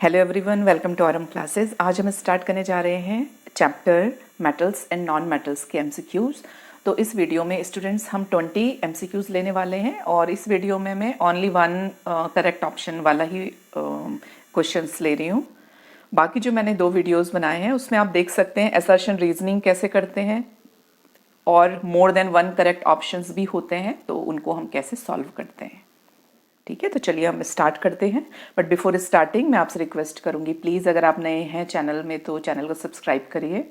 Hello everyone, welcome to RM classes. आज हम start करने जा रहे हैं chapter metals and non metals के एमसीक्यूज़। तो इस वीडियो में स्टूडेंट्स हम 20 एमसीक्यूज़ लेने वाले हैं और इस वीडियो में मैं ओनली वन करेक्ट ऑप्शन वाला ही क्वेश्चंस ले रही हूँ। बाकी जो मैंने 2 वीडियोस बनाए हैं उसमें आप देख सकते हैं असर्शन रीजनिंग कैसे करते हैं और more than one correct options भी होते हैं, तो उनको हम कैसे सॉल्व करते हैं। ठीक है, तो चलिए हम स्टार्ट करते हैं। बट बिफोर स्टार्टिंग मैं आपसे रिक्वेस्ट करूंगी, प्लीज़ अगर आप नए हैं चैनल में तो चैनल को सब्सक्राइब करिए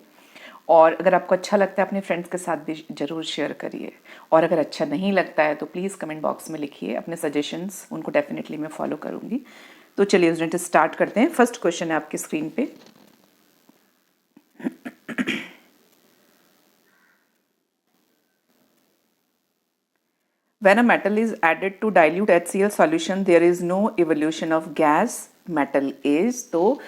और अगर आपको अच्छा लगता है अपने फ्रेंड्स के साथ भी ज़रूर शेयर करिए। और अगर अच्छा नहीं लगता है तो प्लीज़ कमेंट बॉक्स में लिखिए अपने सजेशंस, उनको डेफिनेटली मैं फॉलो करूँगी। तो चलिए स्टूडेंट स्टार्ट करते हैं। फर्स्ट क्वेश्चन है आपकी स्क्रीन पे। When a metal is added to dilute HCl solution, there is no evolution of gas. Metal is, तो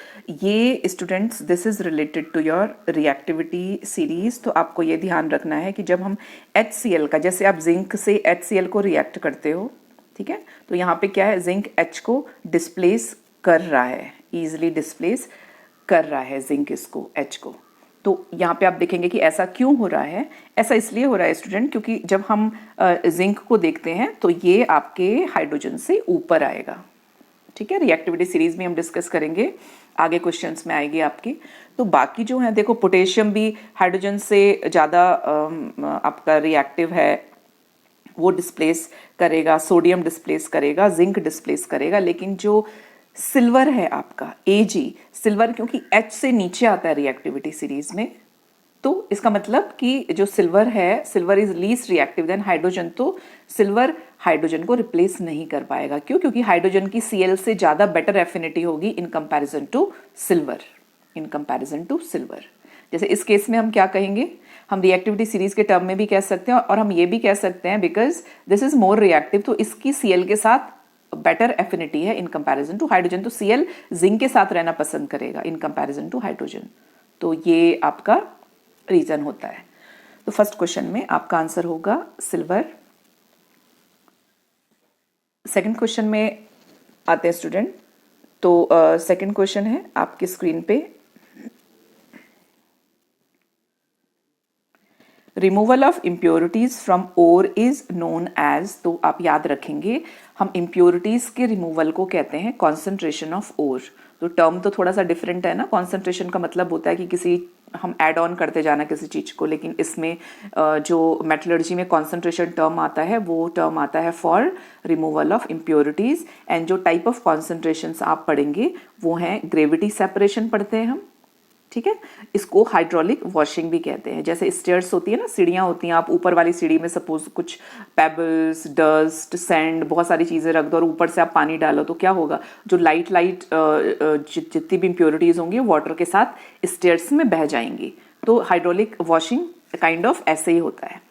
ये students this is related to your reactivity series. तो आपको ये ध्यान रखना है कि जब हम HCl का, जैसे आप जिंक से HCl को रिएक्ट करते हो, ठीक है, तो यहाँ पे क्या है, जिंक H को डिस्प्लेस कर रहा है, ईजिली डिस्प्लेस कर रहा है जिंक इसको, H को। तो यहाँ पे आप देखेंगे कि ऐसा क्यों हो रहा है। ऐसा इसलिए हो रहा है स्टूडेंट क्योंकि जब हम जिंक को देखते हैं तो ये आपके हाइड्रोजन से ऊपर आएगा। ठीक है, रिएक्टिविटी सीरीज में हम डिस्कस करेंगे, आगे क्वेश्चंस में आएगी आपकी। तो बाकी जो है देखो, पोटेशियम भी हाइड्रोजन से ज़्यादा आपका रिएक्टिव है, वो डिस्प्लेस करेगा, सोडियम डिस्प्लेस करेगा, जिंक डिस्प्लेस करेगा। लेकिन जो सिल्वर है आपका Ag, सिल्वर क्योंकि H से नीचे आता है रिएक्टिविटी सीरीज में, तो इसका मतलब कि जो सिल्वर है, silver is least reactive than hydrogen, तो सिल्वर हाइड्रोजन को रिप्लेस नहीं कर पाएगा। क्यों? क्योंकि हाइड्रोजन की Cl से ज़्यादा बेटर एफिनिटी होगी in comparison to silver, in comparison to silver. जैसे इस केस में हम क्या कहेंगे, हम रिएक्टिविटी सीरीज के टर्म में भी कह सकते हैं और हम ये भी कह सकते हैं because this is more reactive, तो इसकी Cl के साथ बेटर एफिनिटी है इन कंपैरिजन टू हाइड्रोजन, तो Cl जिंक के साथ रहना पसंद करेगा इन कंपैरिजन टू हाइड्रोजन। तो ये आपका रीजन होता है। तो फर्स्ट क्वेश्चन में आपका आंसर होगा सिल्वर। सेकंड क्वेश्चन में आते हैं स्टूडेंट। तो सेकंड क्वेश्चन है आपकी स्क्रीन पे, removal of impurities from ore is known as. तो आप याद रखेंगे, हम इम्प्योरिटीज के रिमूवल को कहते हैं कॉन्सेंट्रेशन ऑफ ओर। तो टर्म तो थोड़ा सा डिफरेंट है ना, कॉन्सेंट्रेशन का मतलब होता है कि किसी हम ऐड ऑन करते जाना किसी चीज को, लेकिन इसमें जो मेटलर्जी में कॉन्सेंट्रेशन टर्म आता है वो टर्म आता है for removal of impurities. And जो टाइप ऑफ कॉन्सेंट्रेशन आप पढ़ेंगे वो हैं ग्रेविटी सेपरेशन पढ़ते हैं हम, ठीक है, इसको हाइड्रोलिक वॉशिंग भी कहते हैं। जैसे स्टेयर्स होती है ना, सीढ़ियाँ होती हैं, आप ऊपर वाली सीढ़ी में सपोज कुछ पेबल्स, डस्ट, सैंड, बहुत सारी चीज़ें रख दो और ऊपर से आप पानी डालो, तो क्या होगा, जो लाइट जितनी भी इम्प्योरिटीज होंगी वाटर के साथ स्टेयर्स में बह जाएंगी। तो हाइड्रोलिक वॉशिंग काइंड ऑफ ऐसे ही होता है।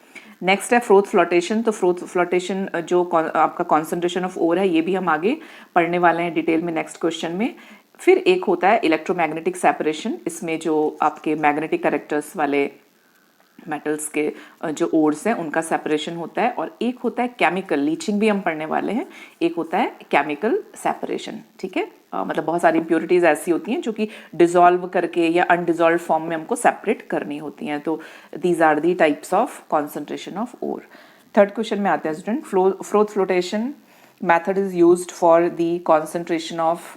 नेक्स्ट है फ्रोथ फ्लोटेशन। तो फ्रोथ फ्लोटेशन जो आपका कॉन्सेंट्रेशन ऑफ ओर है, ये भी हम आगे पढ़ने वाले हैं डिटेल में नेक्स्ट क्वेश्चन में। फिर एक होता है इलेक्ट्रोमैग्नेटिक सेपरेशन, इसमें जो आपके मैग्नेटिक कैरेक्टर्स वाले मेटल्स के जो ओर्स हैं उनका सेपरेशन होता है। और एक होता है केमिकल लीचिंग, भी हम पढ़ने वाले हैं। एक होता है केमिकल सेपरेशन, ठीक है, मतलब बहुत सारी इम्प्योरिटीज ऐसी होती हैं जो कि डिजॉल्व करके या अनडिजॉल्व फॉर्म में हमको सेपरेट करनी होती हैं। तो these are the types of concentration of ore. Third question में आते हैं student, froth flotation method is used for the concentration of,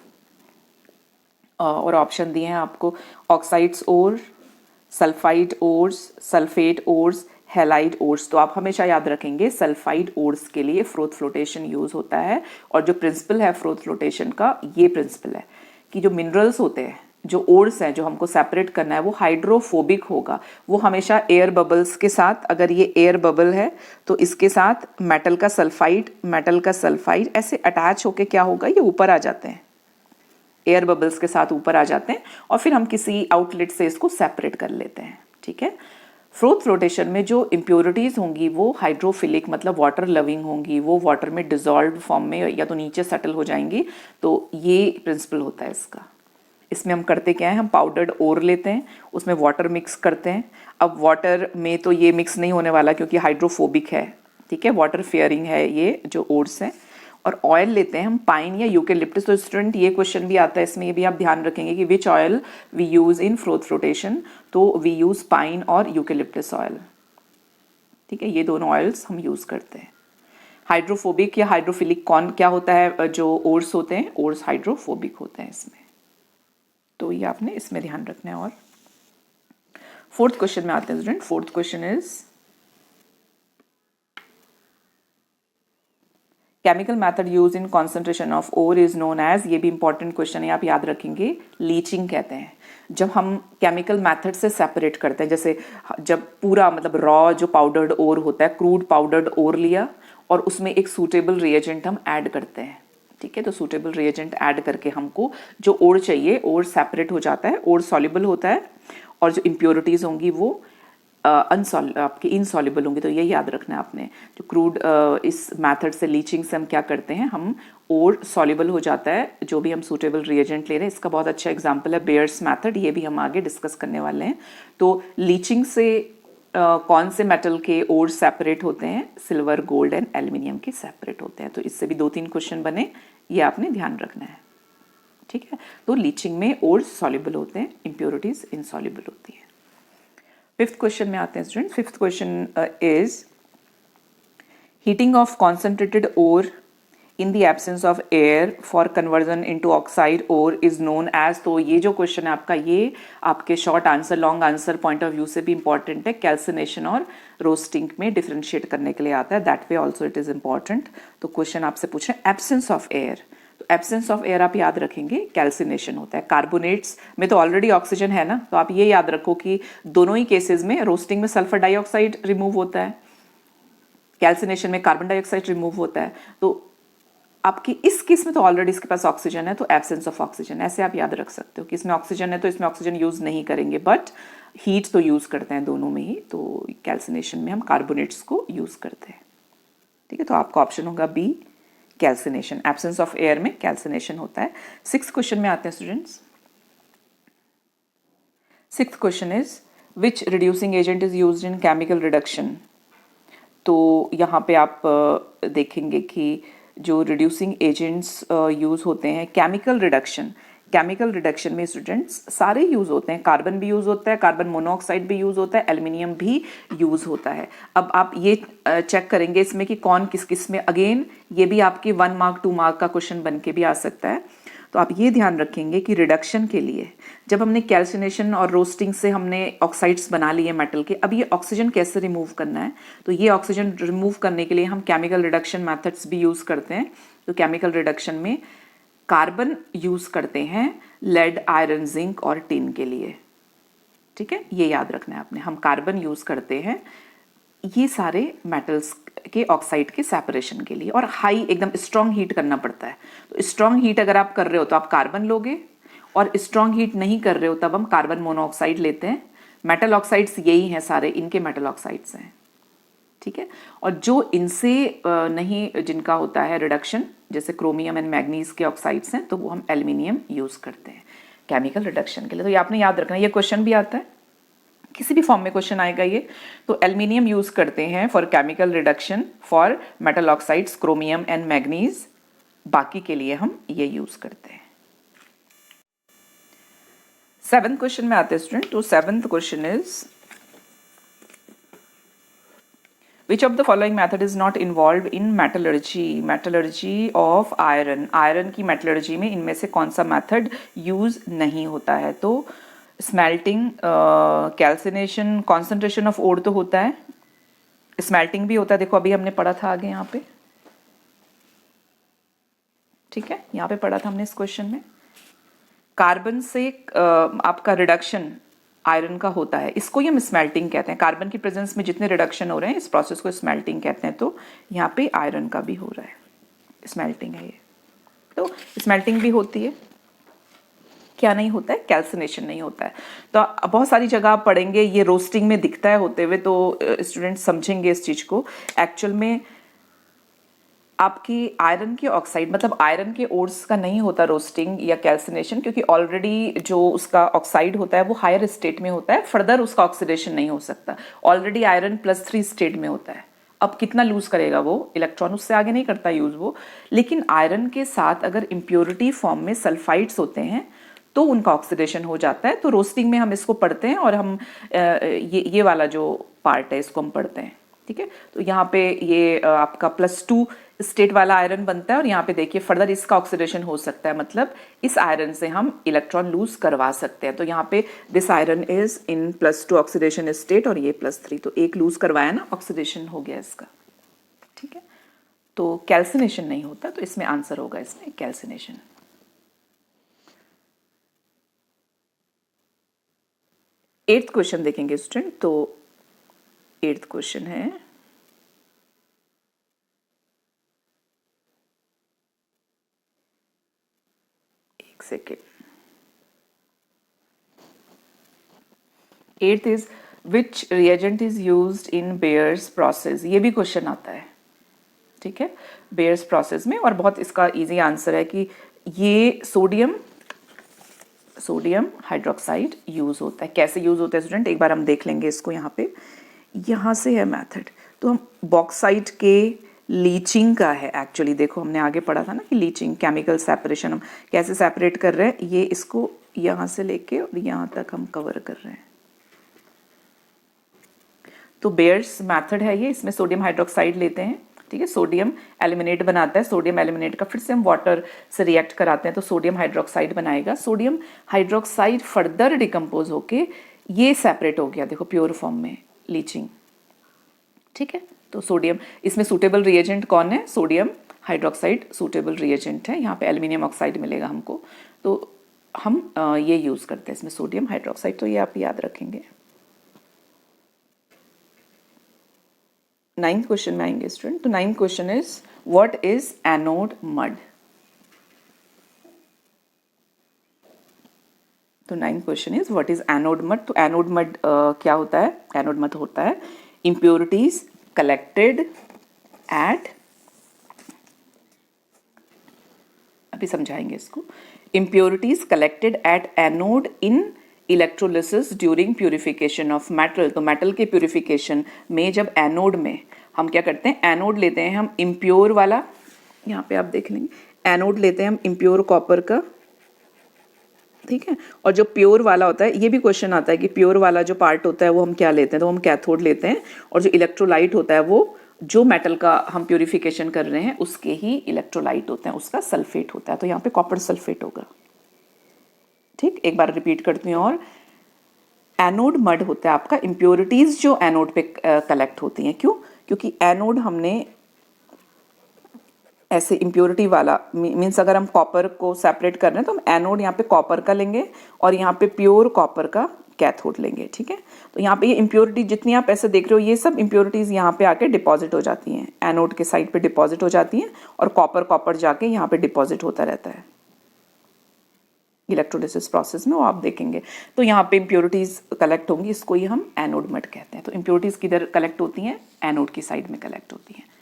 और ऑप्शन दिए हैं आपको, oxides ore, sulphide ores, sulphate ores, halide ores. तो आप हमेशा याद रखेंगे सल्फाइड ओर्स के लिए फ्रोथ फ्लोटेशन यूज होता है। और जो प्रिंसिपल है फ्रोथ फ्लोटेशन का, ये प्रिंसिपल है कि जो मिनरल्स होते हैं, जो ओर्स हैं जो हमको सेपरेट करना है, वो हाइड्रोफोबिक होगा। वो हमेशा एयर बबल्स के साथ, अगर ये एयर बबल है तो इसके साथ मेटल का सल्फाइड ऐसे अटैच होके क्या होगा, ये ऊपर आ जाते हैं, एयर बबल्स के साथ ऊपर आ जाते हैं और फिर हम किसी आउटलेट से इसको सेपरेट कर लेते हैं, ठीक है। फ्रोथ फ्लोटेशन में जो इम्प्योरिटीज होंगी वो हाइड्रोफिलिक मतलब वाटर लविंग होंगी, वो वाटर में डिजॉल्व फॉर्म में या तो नीचे सेटल हो जाएंगी। तो ये प्रिंसिपल होता है इसका। इसमें हम करते क्या है, हम पाउडर्ड ओर लेते हैं, उसमें वाटर मिक्स करते हैं। अब वाटर में तो ये मिक्स नहीं होने वाला क्योंकि हाइड्रोफोबिक है, ठीक है, वाटर फेयरिंग है ये जो ओर्स हैं। और ऑयल लेते हैं हम पाइन या यूकेलिप्टस। तो स्टूडेंट ये क्वेश्चन भी आता है इसमें, ये भी आप ध्यान रखेंगे कि which oil we use in flotation, तो वी यूज पाइन और यूकेलिप्टस ऑयल। ठीक है, ये दोनों ऑयल्स हम यूज करते हैं। हाइड्रोफोबिक या हाइड्रोफिलिक कौन क्या होता है, जो ओर्स होते हैं ओर्स हाइड्रोफोबिक होते हैं इसमें, तो ये आपने इसमें ध्यान रखना है। और फोर्थ क्वेश्चन में आते हैं student. Fourth question is chemical method use in concentration of ore is known as, ये भी इंपॉर्टेंट क्वेश्चन है, आप याद रखेंगे, लीचिंग कहते हैं। जब हम केमिकल मेथड से सेपरेट करते हैं, जैसे जब पूरा मतलब रॉ जो पाउडर्ड ओर होता है, क्रूड पाउडर्ड ओर लिया और उसमें एक सूटेबल रिएजेंट हम ऐड करते हैं। ठीक है, तो सूटेबल रिएजेंट ऐड करके हमको जो ओर चाहिए, ओर सेपरेट हो जाता है, ओर सॉल्युबल होता है, और जो इम्प्योरिटीज होंगी वो आपकी इनसॉल्युबल होंगी। तो ये याद रखना है आपने, जो क्रूड इस मेथड से लीचिंग से हम क्या करते हैं, हम और सॉल्युबल हो जाता है जो भी हम सूटेबल रिएजेंट ले रहे हैं। इसका बहुत अच्छा एग्जांपल है बेयर्स मेथड, ये भी हम आगे डिस्कस करने वाले हैं। तो लीचिंग से कौन से मेटल के ओर सेपरेट होते हैं, सिल्वर, गोल्ड एंड एल्यूमिनियम के सेपरेट होते हैं। तो इससे भी 2-3 क्वेश्चन बने, ये आपने ध्यान रखना है। ठीक है, तो लीचिंग में ओर सॉल्युबल होते हैं, इम्प्योरिटीज इनसॉल्युबल होती है। फिफ्थ क्वेश्चन में आते हैं student. Fifth question is heating of concentrated ore in the absence of air for conversion into oxide ore is known as. तो ये जो क्वेश्चन है आपका, ये आपके short answer long answer point of view से भी इंपॉर्टेंट है। कैल्सिनेशन और रोस्टिंग में डिफरेंशिएट करने के लिए आता है, that way also it is important. तो क्वेश्चन आपसे पूछ रहे हैं एब्सेंस ऑफ एयर, तो एब्सेंस ऑफ एयर आप याद रखेंगे कैल्सिनेशन होता है। कार्बोनेट्स में तो ऑलरेडी ऑक्सीजन है ना, तो आप ये याद रखो कि दोनों ही केसेस में, रोस्टिंग में सल्फर डाइऑक्साइड रिमूव होता है, कैल्सिनेशन में कार्बन डाइऑक्साइड रिमूव होता है। तो आपकी इस केस में तो ऑलरेडी इसके पास ऑक्सीजन है, तो एब्सेंस ऑफ ऑक्सीजन, ऐसे आप याद रख सकते हो कि इसमें ऑक्सीजन है तो इसमें ऑक्सीजन यूज नहीं करेंगे, बट हीट तो यूज करते हैं दोनों में ही। तो कैल्सिनेशन में हम कार्बोनेट्स को यूज करते हैं। ठीक है, तो आपका ऑप्शन होगा B, calcination. Absence of air में कैल्सिनेशन होता है। 6th क्वेश्चन में आते हैं students. 6th question is which reducing agent is used in chemical reduction. तो यहाँ पे आप देखेंगे कि जो रिड्यूसिंग एजेंट्स यूज होते हैं केमिकल रिडक्शन में स्टूडेंट्स सारे यूज होते हैं। कार्बन भी यूज होता है, कार्बन मोनोऑक्साइड भी यूज होता है, एल्युमिनियम भी यूज होता है। अब आप ये चेक करेंगे इसमें कि कौन किस किस में, अगेन ये भी आपके 1 मार्क 2 मार्क का क्वेश्चन बन के भी आ सकता है। तो आप ये ध्यान रखेंगे कि रिडक्शन के लिए जब हमने कैल्सिनेशन और रोस्टिंग से हमने ऑक्साइड्स बना लिए मेटल के, अब ये ऑक्सीजन कैसे रिमूव करना है, तो ये ऑक्सीजन रिमूव करने के लिए हम केमिकल रिडक्शन मेथड्स भी यूज करते हैं। तो केमिकल रिडक्शन में कार्बन यूज करते हैं लेड, आयरन, जिंक और टिन के लिए। ठीक है, ये याद रखना है आपने, हम कार्बन यूज करते हैं ये सारे मेटल्स के ऑक्साइड के सेपरेशन के लिए, और हाई एकदम स्ट्रॉन्ग हीट करना पड़ता है। तो स्ट्रॉन्ग हीट अगर आप कर रहे हो तो आप कार्बन लोगे, और स्ट्रॉन्ग हीट नहीं कर रहे हो तब हम कार्बन मोनोऑक्साइड लेते हैं। मेटल ऑक्साइड्स यही हैं सारे, इनके मेटल ऑक्साइड्स हैं। ठीक है, और जो इनसे नहीं, जिनका होता है रिडक्शन, जैसे क्रोमियम एंड मैग्नीज के ऑक्साइड्स हैं, तो वो हम एल्यूमिनियम यूज करते हैं केमिकल रिडक्शन के लिए। तो ये आपने याद रखना है, ये क्वेश्चन भी आता है, किसी भी फॉर्म में क्वेश्चन आएगा ये। तो एल्यूमिनियम यूज करते हैं for chemical reduction for metal oxides, chromium and manganese, बाकी के लिए हम ये यूज करते हैं। 7th क्वेश्चन में आते हैं स्टूडेंट। तो 7th question is Which of the following method is not involved in metallurgy of iron? Iron की मेटलर्जी में इनमें से कौन सा मेथड यूज नहीं होता है? तो smelting, calcination, concentration of ore तो होता है, स्मेल्टिंग भी होता है। देखो अभी हमने पढ़ा था आगे यहाँ पे, ठीक है, यहाँ पे पढ़ा था हमने इस क्वेश्चन में। कार्बन से आपका रिडक्शन आयरन का होता है, इसको ही हम स्मेल्टिंग कहते हैं। कार्बन की प्रेजेंस में जितने रिडक्शन हो रहे हैं इस प्रोसेस को स्मेल्टिंग कहते हैं। तो यहाँ पे आयरन का भी हो रहा है, स्मेल्टिंग है ये। तो स्मेल्टिंग भी होती है, क्या नहीं होता है? कैल्सिनेशन नहीं होता है। तो बहुत सारी जगह आप पढ़ेंगे ये रोस्टिंग में दिखता है होते हुए, तो स्टूडेंट समझेंगे इस चीज को। एक्चुअल में आपकी आयरन की ऑक्साइड, मतलब आयरन के ओर्स का नहीं होता रोस्टिंग या कैल्सिनेशन, क्योंकि ऑलरेडी जो उसका ऑक्साइड होता है वो हायर स्टेट में होता है, फर्दर उसका ऑक्सीडेशन नहीं हो सकता। ऑलरेडी आयरन +3 स्टेट में होता है। अब कितना लूज करेगा वो इलेक्ट्रॉन, उससे आगे नहीं करता यूज वो। लेकिन आयरन के साथ अगर इम्प्योरिटी फॉर्म में सल्फाइड्स होते हैं तो उनका ऑक्सीडेशन हो जाता है। तो रोस्टिंग में हम इसको पढ़ते हैं और हम ये वाला जो पार्ट है इसको हम पढ़ते हैं, ठीक है। तो यहाँ पे ये आपका +2 स्टेट वाला आयरन बनता है और यहाँ पे देखिए फर्दर इसका ऑक्सीडेशन हो सकता है, मतलब इस आयरन से हम इलेक्ट्रॉन लूज करवा सकते हैं। तो यहाँ पे this iron is in +2 oxidation state और ये +3, तो एक लूज करवाया ना, ऑक्सीडेशन हो गया इसका, ठीक है। तो कैल्सिनेशन नहीं होता, तो इसमें आंसर होगा इसमें कैल्सिनेशन। एट्थ क्वेश्चन देखेंगे स्टूडेंट। तो एट्थ क्वेश्चन है, एक second. Eighth is which reagent is used in bears process. ये भी क्वेश्चन आता है, ठीक है, बेयर्स प्रोसेस में। और बहुत इसका इजी आंसर है कि ये सोडियम हाइड्रोक्साइड यूज होता है। कैसे यूज होता है स्टूडेंट, एक बार हम देख लेंगे इसको। यहाँ पे यहाँ से है मेथड। तो हम बॉक्साइट के लीचिंग का है एक्चुअली। देखो हमने आगे पढ़ा था ना कि लीचिंग, केमिकल सेपरेशन, हम कैसे सेपरेट कर रहे हैं। ये इसको यहाँ से लेके और यहाँ तक हम कवर कर रहे हैं। तो बेयर्स मेथड है ये। इसमें सोडियम हाइड्रोक्साइड लेते हैं, ठीक है, सोडियम एल्यूमिनेट बनाता है। सोडियम एल्यूमिनेट का फिर से हम वाटर से रिएक्ट कराते हैं तो सोडियम हाइड्रोक्साइड बनाएगा। सोडियम हाइड्रोक्साइड फर्दर डिकम्पोज होके ये सेपरेट हो गया, देखो प्योर फॉर्म में, लीचिंग, ठीक है। तो सोडियम, इसमें सूटेबल रिएजेंट कौन है, सोडियम हाइड्रोक्साइड सूटेबल रिएजेंट है। यहाँ पे एल्यूमिनियम ऑक्साइड मिलेगा हमको, तो हम ये यूज करते हैं इसमें सोडियम हाइड्रोक्साइड। तो ये आप याद रखेंगे। 9th क्वेश्चन में आएंगे स्टूडेंट। तो 9th question is what is anode mud. तो 9th question is what is anode mud. तो एनोड मड क्या होता है, एनोड मड होता है impurities collected at, अभी समझाएंगे इसको, impurities collected at anode in electrolysis during purification of metal। तो मेटल के प्यूरिफिकेशन में जब एनोड में हम क्या करते हैं, एनोड लेते हैं हम इम्प्योर वाला, यहाँ पे आप देख लेंगे, एनोड लेते हैं हम इम्प्योर कॉपर का, ठीक है। और जो प्योर वाला होता है, ये भी क्वेश्चन आता है कि प्योर वाला जो पार्ट होता है वो हम क्या लेते हैं, तो हम कैथोड लेते हैं। और जो इलेक्ट्रोलाइट होता है वो जो मेटल का हम प्यूरिफिकेशन कर रहे हैं उसके ही इलेक्ट्रोलाइट होते हैं, उसका सल्फेट होता है। तो यहाँ पे कॉपर सल्फेट होगा, ठीक। एक बार रिपीट करती हूँ। और एनोड मड होता है आपका इम्प्योरिटीज जो एनोड पे कलेक्ट होती हैं। क्यों, क्योंकि एनोड हमने ऐसे इम्प्योरिटी वाला मीन्स अगर हम कॉपर को सेपरेट कर रहे हैं तो हम एनोड यहाँ पे कॉपर का लेंगे और यहाँ पे प्योर कॉपर का कैथोड लेंगे, ठीक है। तो यहाँ पे ये इम्प्योरिटी जितनी आप ऐसे देख रहे हो, ये सब इम्प्योरिटीज यहाँ पे आके डिपॉजिट हो जाती हैं, एनोड के साइड पे डिपॉजिट हो जाती हैं और कॉपर जाके यहाँ पे डिपॉजिट होता रहता है इलेक्ट्रोलिसिस प्रोसेस में, वो आप देखेंगे। तो यहाँ पे इम्प्योरिटीज कलेक्ट होंगी, इसको ही हम एनोड मड कहते हैं। तो इम्प्योरिटीज किधर कलेक्ट होती हैं, एनोड की साइड में कलेक्ट होती हैं।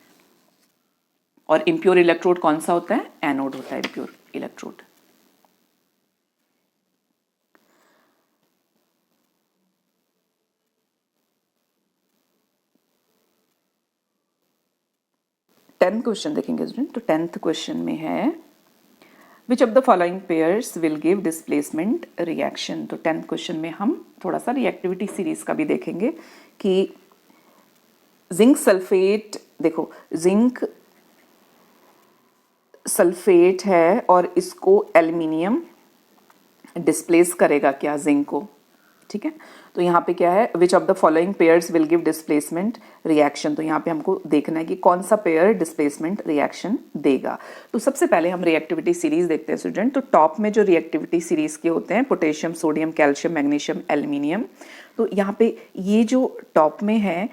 और इम्प्योर इलेक्ट्रोड कौन सा होता है, एनोड होता है इम्प्योर इलेक्ट्रोड। टेंथ क्वेश्चन देखेंगे स्टूडेंट। तो 10th क्वेश्चन में है which of the following pairs will give displacement reaction. तो 10th क्वेश्चन में हम थोड़ा सा रिएक्टिविटी सीरीज का भी देखेंगे कि जिंक सल्फेट, देखो जिंक सल्फेट है और इसको एल्युमिनियम डिस्प्लेस करेगा क्या, जिंक को, ठीक है। तो यहाँ पे क्या है, which of the following pairs will give displacement reaction. तो यहाँ पे हमको देखना है कि कौन सा पेयर डिस्प्लेसमेंट रिएक्शन देगा। तो सबसे पहले हम रिएक्टिविटी सीरीज देखते हैं स्टूडेंट। तो टॉप में जो रिएक्टिविटी सीरीज के होते हैं, potassium, sodium, calcium, magnesium, aluminium. तो यहाँ पे ये जो टॉप में है,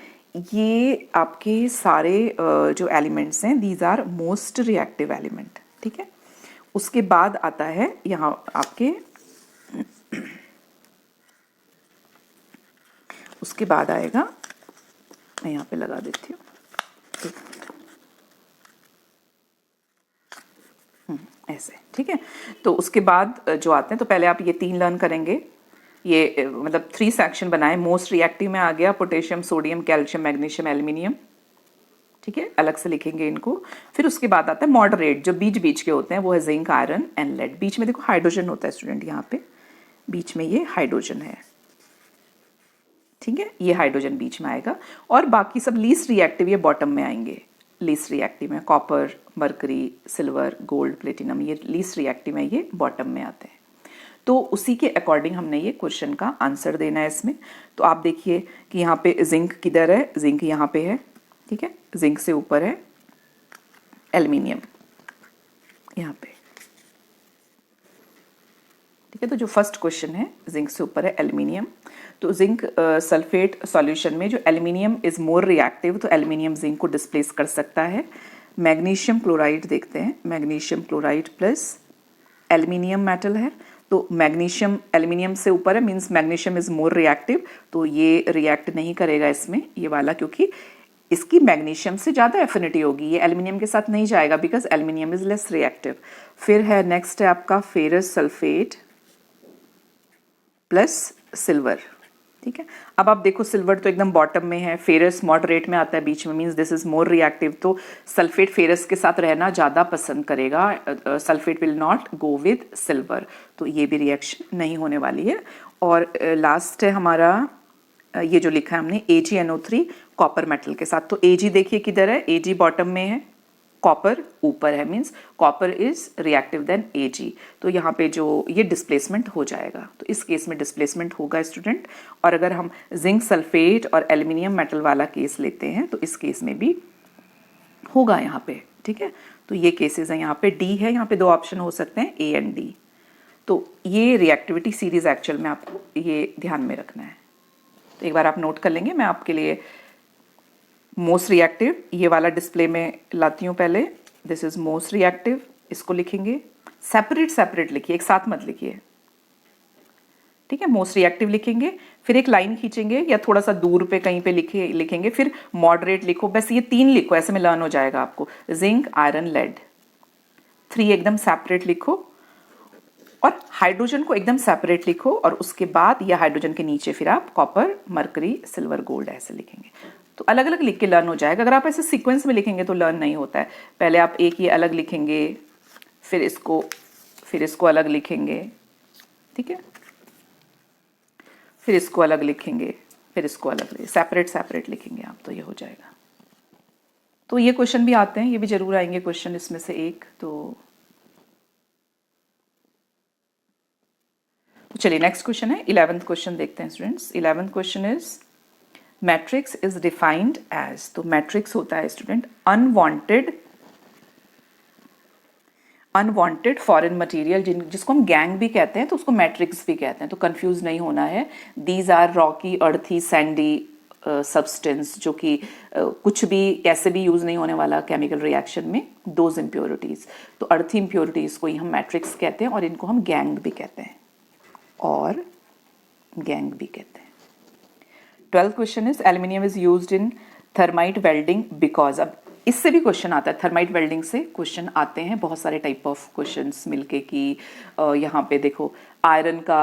ये आपके सारे जो एलिमेंट्स हैं, these are most reactive element, ठीक है। उसके बाद आता है यहाँ आपके उसके बाद आएगा, मैं यहाँ पे लगा देती हूँ ऐसे, ठीक है। तो उसके बाद जो आते हैं, तो पहले आप ये 3 लर्न करेंगे। ये मतलब 3 सेक्शन बनाए। मोस्ट रिएक्टिव में आ गया potassium, sodium, calcium, magnesium, aluminium. ठीक है, अलग से लिखेंगे इनको। फिर उसके बाद आता है मॉडरेट, जो बीच बीच के होते हैं वो है जिंक, आयरन एंड लेड। बीच में देखो हाइड्रोजन होता है स्टूडेंट, यहाँ पे बीच में ये हाइड्रोजन है, ठीक है, ये हाइड्रोजन बीच में आएगा। और बाकी सब लीस्ट रिएक्टिव ये बॉटम में आएंगे। लीस्ट रिएक्टिव में copper, mercury, silver, gold, platinum, ये लीस्ट रिएक्टिव में ये बॉटम में आते हैं। तो उसी के अकॉर्डिंग हमने ये क्वेश्चन का आंसर देना है इसमें। तो आप देखिए कि यहाँ पे जिंक किधर है, जिंक यहाँ पे है, ठीक है, जिंक से ऊपर है एल्युमिनियम यहाँ पे, ठीक है। तो जो फर्स्ट क्वेश्चन है जिंक से ऊपर है एल्युमिनियम। तो जिंक सल्फेट सॉल्यूशन में जो एल्युमिनियम इज मोर रिएक्टिव, तो एल्युमिनियम जिंक को डिस्प्लेस कर सकता है। मैग्नीशियम क्लोराइड देखते हैं, magnesium chloride plus aluminium metal है, तो मैग्नीशियम एल्युमिनियम से ऊपर है, means magnesium is more reactive, तो ये रिएक्ट नहीं करेगा इसमें ये वाला, क्योंकि इसकी मैग्नीशियम से ज़्यादा एफिनिटी होगी, ये एल्युमिनियम के साथ नहीं जाएगा because aluminium is less reactive. फिर है नेक्स्ट है आपका फेरस सल्फेट प्लस सिल्वर, ठीक है। अब आप देखो सिल्वर तो एकदम बॉटम में है, फेरस मॉडरेट में आता है बीच में, means this is more reactive, तो सल्फेट फेरस के साथ रहना ज़्यादा पसंद करेगा, sulphate will not go with silver, तो ये भी रिएक्शन नहीं होने वाली है। और लास्ट है हमारा ये जो लिखा है हमने AgNO3 कॉपर मेटल के साथ, तो Ag देखिए किधर है, Ag बॉटम में है, कॉपर ऊपर है, means copper is reactive than Ag, तो यहाँ पे जो ये डिस्प्लेसमेंट हो जाएगा, तो इस केस में डिस्प्लेसमेंट होगा स्टूडेंट। और अगर हम जिंक सल्फेट और एल्युमिनियम मेटल वाला केस लेते हैं तो इस केस में भी होगा यहाँ पे, ठीक है। तो ये केसेस हैं, यहाँ पे D है, यहाँ पे दो ऑप्शन हो सकते हैं A एंड D। तो ये रिएक्टिविटी सीरीज एक्चुअल में आपको ये ध्यान में रखना है, तो एक बार आप नोट कर लेंगे। मैं आपके लिए मोस्ट रिएक्टिव ये वाला डिस्प्ले में लाती हूँ पहले, दिस इज मोस्ट रिएक्टिव, इसको लिखेंगे सेपरेट सेपरेट लिखिए, एक साथ मत लिखिए, ठीक है। मोस्ट रिएक्टिव लिखेंगे, फिर एक लाइन खींचेंगे या थोड़ा सा दूर पे कहीं पे लिखेंगे, फिर मॉडरेट लिखो, बस ये 3 लिखो, ऐसे में लर्न हो जाएगा आपको। जिंक, आयरन, लेड, 3 एकदम सेपरेट लिखो, और हाइड्रोजन को एकदम सेपरेट लिखो, और उसके बाद या हाइड्रोजन के नीचे फिर आप कॉपर, मरकरी, सिल्वर, गोल्ड ऐसे लिखेंगे, तो अलग अलग लिख के लर्न हो जाएगा। अगर आप ऐसे सीक्वेंस में लिखेंगे तो लर्न नहीं होता है, पहले आप एक ये अलग लिखेंगे, फिर इसको अलग लिखेंगे, ठीक है, फिर इसको अलग लिखेंगे, फिर इसको अलग सेपरेट सेपरेट लिखेंगे आप, तो ये हो जाएगा। तो ये क्वेश्चन भी आते हैं, ये भी जरूर आएंगे क्वेश्चन इसमें से एक। तो चलिए नेक्स्ट क्वेश्चन है 11th क्वेश्चन देखते हैं students. 11th question is matrix is defined as, तो मैट्रिक्स होता है स्टूडेंट अनवांटेड फॉरेन मटेरियल, जिसको हम गैंग भी कहते हैं, तो उसको मैट्रिक्स भी कहते हैं, तो कंफ्यूज नहीं होना है। दीज आर रॉकी, अर्थी, सैंडी सब्सटेंस, जो कि कुछ भी कैसे भी यूज नहीं होने वाला केमिकल रिएक्शन में, दोज इम्प्योरिटीज, तो अर्थी इम्प्योरिटीज को ही हम मैट्रिक्स कहते हैं, और इनको हम गैंग भी कहते हैं, और गैंग भी कहते हैं। 12th question is aluminium is used in thermite welding because, अब इससे भी क्वेश्चन आता है, थर्माइट वेल्डिंग से क्वेश्चन आते हैं बहुत सारे टाइप ऑफ क्वेश्चंस मिलके कि यहाँ पे देखो आयरन का,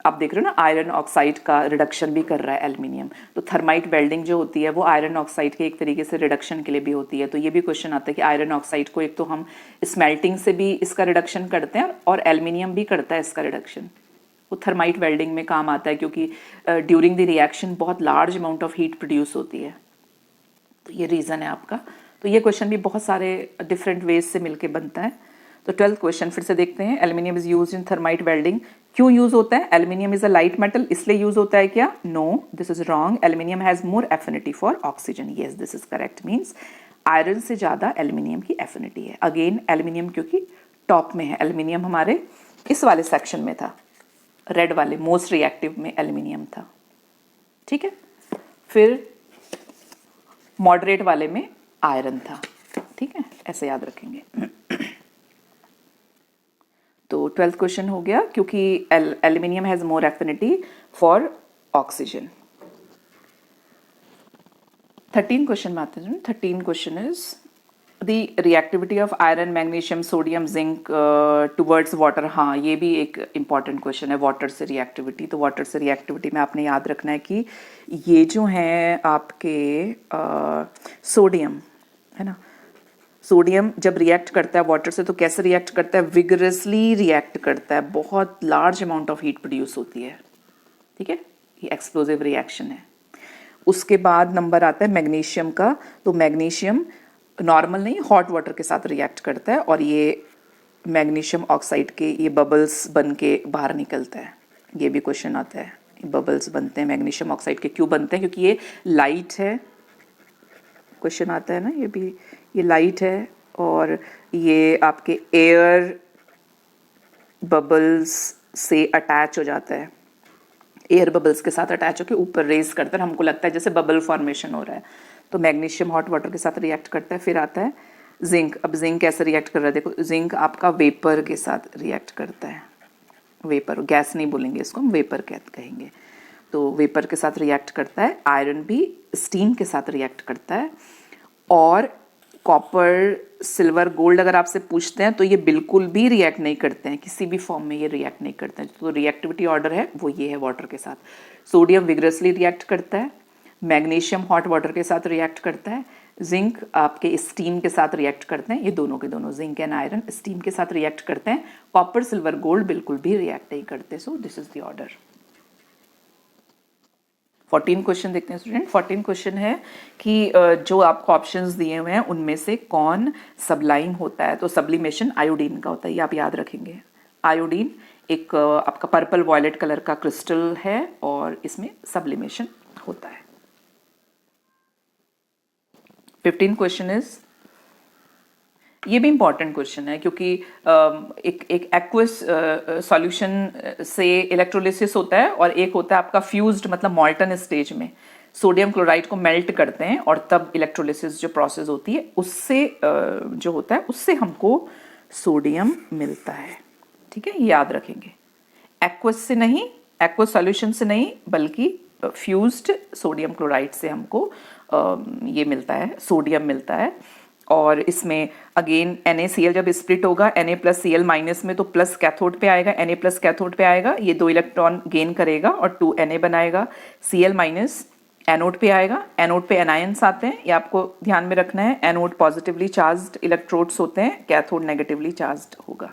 आप देख रहे हो ना, आयरन ऑक्साइड का रिडक्शन भी कर रहा है एल्युमिनियम, तो थर्माइट वेल्डिंग जो होती है वो आयरन ऑक्साइड के एक तरीके से रिडक्शन के लिए भी होती है। तो ये भी क्वेश्चन आता है कि आयरन ऑक्साइड को एक तो हम स्मेल्टिंग से भी इसका रिडक्शन करते हैं, और एल्युमिनियम भी करता है इसका रिडक्शन, वो थर्माइट वेल्डिंग में काम आता है, क्योंकि ड्यूरिंग द रिएक्शन बहुत large amount of heat produce होती है, तो ये रीज़न है आपका। तो ये क्वेश्चन भी बहुत सारे डिफरेंट वेज से मिलके बनता है। तो 12th क्वेश्चन फिर से देखते हैं, aluminium is used in thermite welding, क्यों यूज होता है? Aluminium is a light metal, इसलिए यूज होता है क्या? No, this is wrong, aluminium has more affinity for oxygen, yes this is correct, means iron से ज़्यादा एल्युमिनियम की एफिनिटी है। अगेन एल्युमिनियम क्योंकि टॉप में है, एल्युमिनियम हमारे इस वाले सेक्शन में था, रेड वाले मोस्ट रिएक्टिव में एल्युमिनियम था, ठीक है। फिर मॉडरेट वाले में आयरन था, ठीक है, ऐसे याद रखेंगे। तो 12th क्वेश्चन हो गया, क्योंकि aluminium has more affinity for oxygen. 13 question में आते हैं। 13 question is the reactivity of iron, magnesium, sodium, zinc towards water. हाँ, ये भी एक इंपॉर्टेंट क्वेश्चन है, वाटर से रिएक्टिविटी। तो वाटर से रिएक्टिविटी में आपने याद रखना है कि ये जो हैं आपके सोडियम, है ना। सोडियम जब रिएक्ट करता है वाटर से तो कैसे रिएक्ट करता है, विगरसली रिएक्ट करता है, बहुत large amount of heat produce होती है, ठीक है, ये एक्सप्लोजिव रिएक्शन है। उसके बाद नंबर आता है मैग्नीशियम का, तो मैग्नीशियम नॉर्मल नहीं हॉट वाटर के साथ रिएक्ट करता है और ये मैग्नीशियम ऑक्साइड के ये बबल्स बन के बाहर निकलता है। ये भी क्वेश्चन आता है, बबल्स बनते हैं मैग्नीशियम ऑक्साइड के, क्यों बनते हैं, क्योंकि ये लाइट है, क्वेश्चन आता है ना, ये भी, ये लाइट है और ये आपके एयर बबल्स से अटैच हो जाता है, एयर बबल्स के साथ अटैच होकर ऊपर रेज करता है, हमको लगता है जैसे बबल फॉर्मेशन हो रहा है। तो मैग्नीशियम हॉट वाटर के साथ रिएक्ट करता है। फिर आता है जिंक। अब जिंक कैसे रिएक्ट कर रहा है, देखो जिंक आपका वेपर के साथ रिएक्ट करता है, वेपर, गैस नहीं बोलेंगे इसको, हम वेपर कहेंगे। तो वेपर के साथ रिएक्ट करता है। आयरन भी स्टीम के साथ रिएक्ट करता है। और कॉपर, सिल्वर, गोल्ड अगर आपसे पूछते हैं तो ये बिल्कुल भी रिएक्ट नहीं करते हैं, किसी भी फॉर्म में ये रिएक्ट नहीं करते हैं। तो रिएक्टिविटी ऑर्डर है वो ये है वाटर के साथ। सोडियम विग्रसली रिएक्ट करता है, मैग्नीशियम हॉट वाटर के साथ रिएक्ट करता है, जिंक आपके स्टीम के साथ रिएक्ट करते हैं, ये दोनों के दोनों जिंक एंड आयरन स्टीम के साथ रिएक्ट करते हैं। कॉपर, सिल्वर, गोल्ड बिल्कुल भी रिएक्ट नहीं करते। सो this is the order. 14 question देखते हैं स्टूडेंट। 14 क्वेश्चन है कि जो आपको ऑप्शंस दिए हुए हैं उनमें से कौन सबलाइम होता है। तो सब्लिमेशन आयोडीन का होता है, ये आप याद रखेंगे। आयोडीन एक आपका पर्पल वॉयलेट कलर का क्रिस्टल है और इसमें सब्लिमेशन होता है। 15 क्वेश्चन इज, ये भी इंपॉर्टेंट क्वेश्चन है क्योंकि एक एक्वस सॉल्यूशन से इलेक्ट्रोलिसिस होता है और एक होता है आपका फ्यूज्ड, मतलब मॉल्टन स्टेज में सोडियम क्लोराइड को मेल्ट करते हैं और तब इलेक्ट्रोलिसिस जो प्रोसेस होती है उससे जो होता है उससे हमको सोडियम मिलता है, ठीक है, ये याद रखेंगे। एक्वस से नहीं, एक्वस सॉल्यूशन से नहीं, बल्कि फ्यूज्ड सोडियम क्लोराइड से हमको ये मिलता है, सोडियम मिलता है। और इसमें अगेन NaCl जब स्प्लिट होगा Na+Cl माइनस में, तो प्लस कैथोड पे आएगा, Na प्लस कैथोड पे आएगा, ये 2 इलेक्ट्रॉन गेन करेगा और 2 Na बनाएगा। Cl माइनस एनोड पे आएगा, एनोड पे एनायंस आते हैं, ये आपको ध्यान में रखना है। एनोड पॉजिटिवली चार्ज्ड इलेक्ट्रोड्स होते हैं, कैथोड नेगेटिवली चार्ज्ड होगा,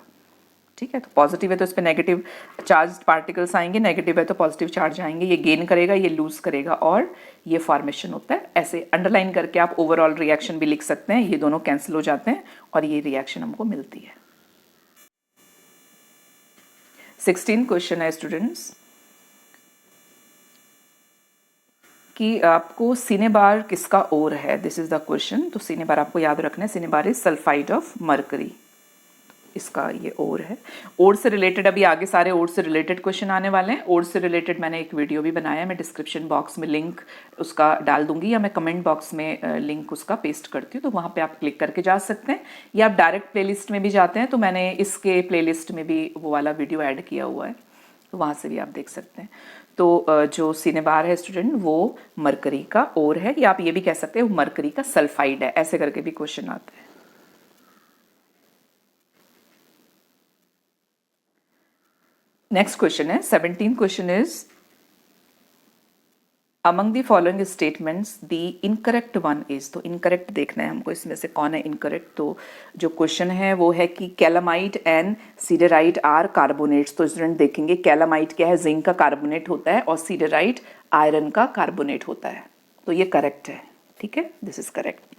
ठीक है। तो पॉजिटिव है तो इस पे नेगेटिव चार्ज पार्टिकल्स आएंगे, नेगेटिव है तो पॉजिटिव चार्ज आएंगे, ये गेन करेगा, ये लूज करेगा और ये फॉर्मेशन होता है। ऐसे अंडरलाइन करके आप ओवरऑल रिएक्शन भी लिख सकते हैं, ये दोनों कैंसिल हो जाते हैं और ये रिएक्शन हमको मिलती है। 16 क्वेश्चन है स्टूडेंट्स कि आपको सिनेबार किसका ओर है, दिस इज द क्वेश्चन। तो सिनेबार आपको याद रखना है, cinnabar is sulphide of mercury, इसका ये ओर है। ओर से रिलेटेड अभी आगे सारे ओर से रिलेटेड क्वेश्चन आने वाले हैं। ओर से रिलेटेड मैंने एक वीडियो भी बनाया है, मैं डिस्क्रिप्शन बॉक्स में लिंक उसका डाल दूंगी या मैं कमेंट बॉक्स में लिंक उसका पेस्ट करती हूँ, तो वहाँ पे आप क्लिक करके जा सकते हैं, या आप डायरेक्ट प्लेलिस्ट में भी जाते हैं तो मैंने इसके प्लेलिस्ट में भी वो वाला वीडियो ऐड किया हुआ है, तो वहाँ से भी आप देख सकते हैं। तो जो सिनेबार है स्टूडेंट वो मरकरी का ओर है, या आप ये भी कह सकते हैं वो मरकरी का सल्फाइड है, ऐसे करके भी क्वेश्चन आता है। नेक्स्ट क्वेश्चन है 17 question is among the following statements the incorrect one is. तो इनकरेक्ट देखना है हमको, इसमें से कौन है इनकरेक्ट। तो जो क्वेश्चन है वो है कि कैलामाइट एंड सीडराइट आर कार्बोनेट्स। तो स्टूडेंट देखेंगे कैलामाइट क्या है, जिंक का कार्बोनेट होता है और सीडराइट आयरन का कार्बोनेट होता है, तो ये करेक्ट है, ठीक है, दिस इज करेक्ट।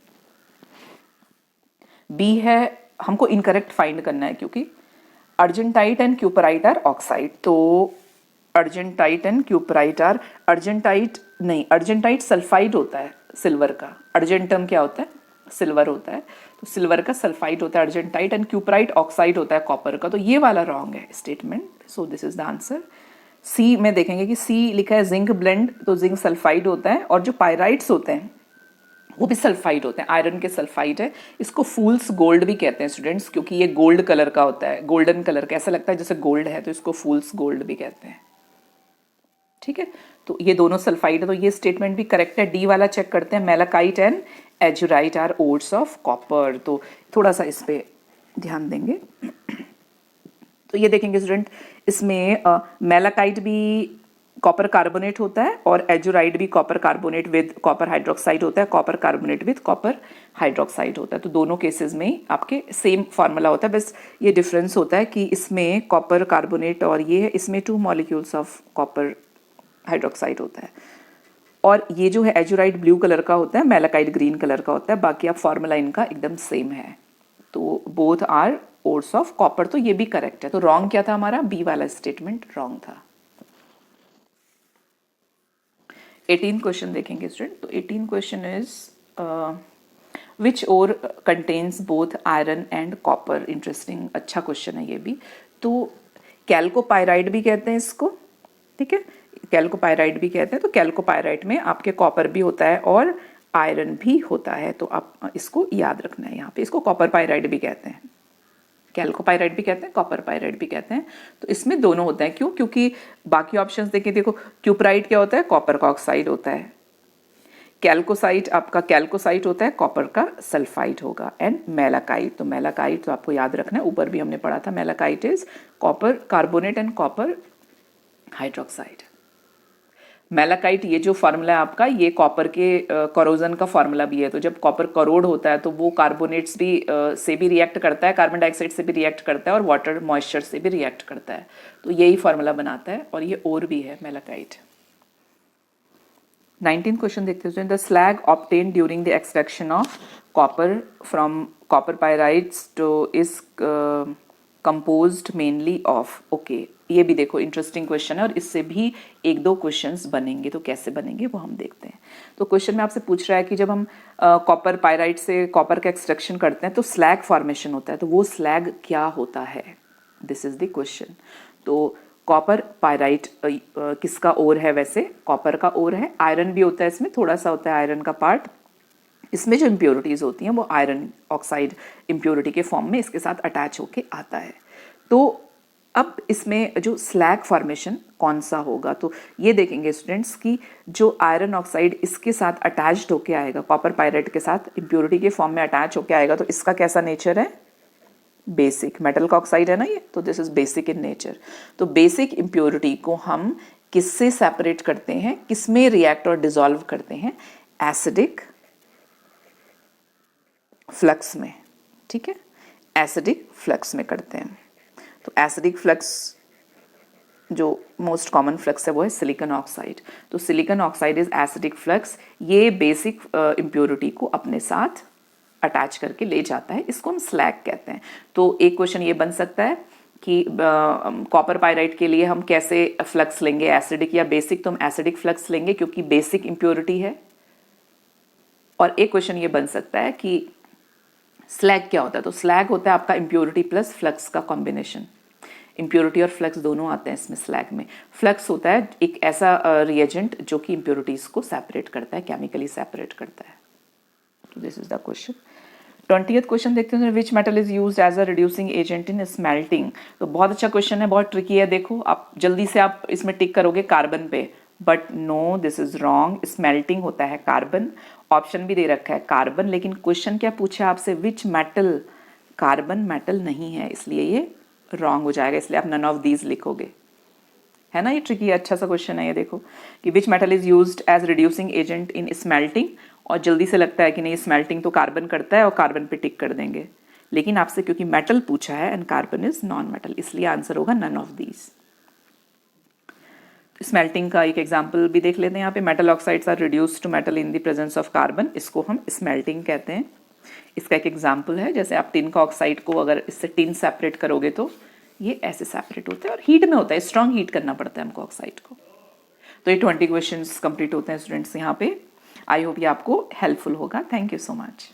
बी है, हमको इनकरेक्ट फाइंड करना है क्योंकि argentite and cuprite are oxide. तो argentite and cuprite are, argentite नहीं, अर्जेंटाइट सल्फाइड होता है सिल्वर का, अर्जेंटम क्या होता है, सिल्वर होता है, तो सिल्वर का सल्फाइड होता है अर्जेंटाइट, एंड क्यूपराइट ऑक्साइड होता है कॉपर का, तो ये वाला रॉन्ग है statement. So this is the answer. C में देखेंगे कि सी लिखा है जिंक ब्लेंड, तो जिंक सल्फाइड होता है, और जो पायराइट्स होते हैं वो भी सल्फाइड होते हैं, आयरन के सल्फाइड है। इसको फूल्स गोल्ड भी कहते हैं स्टूडेंट्स, क्योंकि ये गोल्ड कलर का होता है, गोल्डन कलर का, ऐसा लगता है जैसे गोल्ड है, तो इसको फूल्स गोल्ड भी कहते हैं, ठीक है। तो ये दोनों सल्फाइड है, तो ये स्टेटमेंट भी करेक्ट है। डी वाला चेक करते हैं, malachite and azurite are ores of copper, तो थोड़ा सा इस पे ध्यान देंगे। तो ये देखेंगे स्टूडेंट, इसमें मेलाकाइट भी कॉपर कार्बोनेट होता है, और एजुराइड भी copper carbonate with copper hydroxide होता है, copper carbonate with copper hydroxide होता है। तो दोनों केसेस में आपके सेम फार्मूला होता है, बस ये डिफरेंस होता है कि इसमें कॉपर कार्बोनेट और ये है, इसमें 2 मॉलिक्यूल्स ऑफ कॉपर हाइड्रोक्साइड होता है, और ये जो है एजुराइड ब्लू कलर का होता है, मेलाकाइट ग्रीन कलर का होता है। बाकी आप फार्मूला इनका एकदम सेम है। तो both are ores of copper, तो ये भी करेक्ट है। तो रॉन्ग क्या था हमारा, बी वाला स्टेटमेंट रॉन्ग था। 18 क्वेश्चन देखेंगे स्टूडेंट। तो 18 question is which ore contains both iron and copper. Interesting, अच्छा क्वेश्चन है ये भी। तो कैल्कोपायराइड भी कहते हैं इसको, ठीक है, कैल्कोपायराइड भी कहते हैं। तो कैल्कोपायराइड में आपके कॉपर भी होता है और आयरन भी होता है, तो आप इसको याद रखना है। यहाँ पे इसको कॉपर पायराइड भी कहते हैं, कैल्कोपायराइड भी कहते हैं, कॉपर पायराइड भी कहते हैं। तो इसमें दोनों होता है। क्यों? क्योंकि बाकी ऑप्शंस देखिए, देखो क्यूपराइड क्या होता है, कॉपर का ऑक्साइड होता है। कैल्कोसाइट आपका कैल्कोसाइट होता है, कॉपर का सल्फाइड होगा। एंड मेलाकाइट, तो मेलाकाइट तो आपको याद रखना है, ऊपर भी हमने पढ़ा था, malachite is copper carbonate and copper hydroxide. Malachite ये जो फार्मूला है आपका, ये कॉपर के करोजन का फार्मूला भी है। तो जब कॉपर करोड होता है तो वो कार्बोनेट्स भी से भी रिएक्ट करता है, कार्बन डाइऑक्साइड से भी रिएक्ट करता है, और वाटर मॉइस्चर से भी रिएक्ट करता है। तो यही फार्मूला बनाता है, और ये और भी है मेलाकाइट। 19 क्वेश्चन देखते हैं। The slag obtained during the extraction of copper from copper pyrites तो is composed mainly of. Okay, ये भी देखो इंटरेस्टिंग क्वेश्चन है, और इससे भी 1-2 क्वेश्चंस बनेंगे। तो कैसे बनेंगे वो हम देखते हैं। तो क्वेश्चन में आपसे पूछ रहा है कि जब हम कॉपर पायराइड से कॉपर का एक्सट्रैक्शन करते हैं तो स्लैग फॉर्मेशन होता है, तो वो स्लैग क्या होता है, दिस इज द क्वेश्चन। तो कॉपर पायराइट किसका ओर है, वैसे कॉपर का ओर है। आयरन भी होता है इसमें, थोड़ा सा होता है आयरन का पार्ट। इसमें जो इम्प्योरिटीज होती हैं वो आयरन ऑक्साइड इम्प्योरिटी के फॉर्म में इसके साथ अटैच होके आता है। तो अब इसमें जो स्लैग फॉर्मेशन कौन सा होगा, तो ये देखेंगे स्टूडेंट्स कि जो आयरन ऑक्साइड इसके साथ अटैच्ड होके आएगा, कॉपर पायराइट के साथ इम्प्योरिटी के फॉर्म में अटैच होके आएगा, तो इसका कैसा नेचर है, बेसिक। मेटल का ऑक्साइड है ना ये, तो this is basic in nature. तो बेसिक इम्प्योरिटी को हम किससे सेपरेट करते हैं, किसमें रिएक्ट और डिसॉल्व करते हैं, एसिडिक फ्लक्स में, ठीक है, एसिडिक फ्लक्स में करते हैं। तो एसिडिक फ्लक्स जो मोस्ट कॉमन फ्लक्स है वो है सिलिकॉन ऑक्साइड। तो silicon oxide is acidic flux, ये बेसिक इम्प्योरिटी को अपने साथ अटैच करके ले जाता है, इसको हम स्लैग कहते हैं। तो एक क्वेश्चन ये बन सकता है कि कॉपर पायराइट के लिए हम कैसे फ्लक्स लेंगे, एसिडिक या बेसिक, तो हम एसिडिक फ्लक्स लेंगे क्योंकि बेसिक इम्प्योरिटी है। और एक क्वेश्चन ये बन सकता है कि स्लैग क्या होता है, तो स्लैग होता है आपका इम्प्योरिटी प्लस फ्लक्स का कॉम्बिनेशन। इम्प्योरिटी और फ्लक्स दोनों आते हैं इसमें स्लैग में। फ्लक्स होता है एक ऐसा रिएजेंट जो कि इम्प्योरिटीज को सेपरेट करता है, केमिकली सेपरेट करता है। तो this is the question. 20th question देखते हैं, which metal is used as a reducing agent in smelting. तो बहुत अच्छा क्वेश्चन है, बहुत ट्रिकी है। देखो आप जल्दी से आप इसमें टिक करोगे कार्बन पे, but no, this is wrong. Smelting होता है कार्बन, ऑप्शन भी दे रखा है कार्बन, लेकिन क्वेश्चन क्या पूछा आपसे, विच मेटल। कार्बन मेटल नहीं है, इसलिए ये रॉन्ग हो जाएगा, इसलिए आप नन ऑफ दीज लिखोगे, है ना। ये ट्रिकी अच्छा सा क्वेश्चन है ये। देखो कि which metal is used as reducing agent in smelting, और जल्दी से लगता है कि नहीं स्मेल्टिंग तो कार्बन करता है और कार्बन पे टिक कर देंगे, लेकिन आपसे क्योंकि मेटल पूछा है and carbon is non metal, इसलिए आंसर होगा नन ऑफ दीज। स्मेल्टिंग का एक एग्जाम्पल भी देख लेते हैं यहाँ पे, metal oxides are reduced to metal in the presence of carbon, इसको हम स्मेल्टिंग कहते हैं। इसका एक एग्जाम्पल है, जैसे आप टिन का ऑक्साइड को अगर इससे टिन सेपरेट करोगे तो ये ऐसे सेपरेट होता है, और हीट में होता है, स्ट्रॉन्ग हीट करना पड़ता है हमको ऑक्साइड को। तो ये 20 क्वेश्चंस कंप्लीट होते हैं स्टूडेंट्स यहाँ पे। आई होप ये आपको हेल्पफुल होगा। Thank you so much.